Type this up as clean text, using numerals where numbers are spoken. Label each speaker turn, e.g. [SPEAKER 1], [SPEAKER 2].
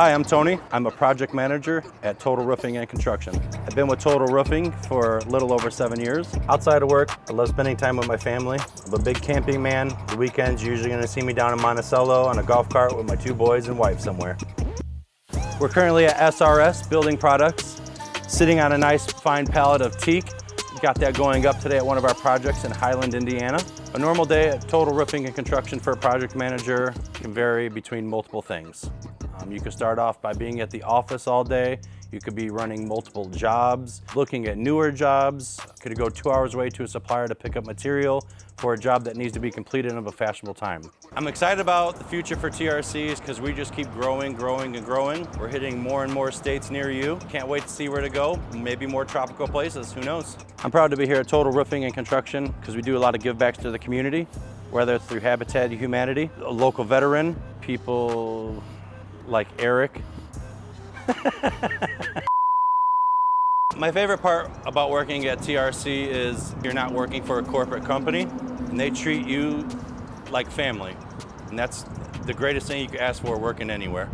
[SPEAKER 1] Hi, I'm Tony. I'm a project manager at Total Roofing and Construction. I've been with Total Roofing for a little over 7 years. Outside of work, I love spending time with my family. I'm a big camping man. The weekends, you're usually gonna see me down in Monticello on a golf cart with my 2 boys and wife somewhere. We're currently at SRS Building Products, sitting on a nice fine pallet of teak. Got that going up today at one of our projects in Highland, Indiana. A normal day at Total Roofing and Construction for a project manager can vary between multiple things. You could start off by being at the office all day. You could be running multiple jobs, looking at newer jobs. Could go 2 hours away to a supplier to pick up material for a job that needs to be completed in a fashionable time. I'm excited about the future for TRCs because we just keep growing, and growing. We're hitting more and more states near you. Can't wait to see where to go. Maybe more tropical places, who knows? I'm proud to be here at Total Roofing and Construction because we do a lot of givebacks to the community, whether it's through Habitat for Humanity, a local veteran, people like Eric. My favorite part about working at TRC is you're not working for a corporate company and they treat you like family. And that's the greatest thing you could ask for working anywhere.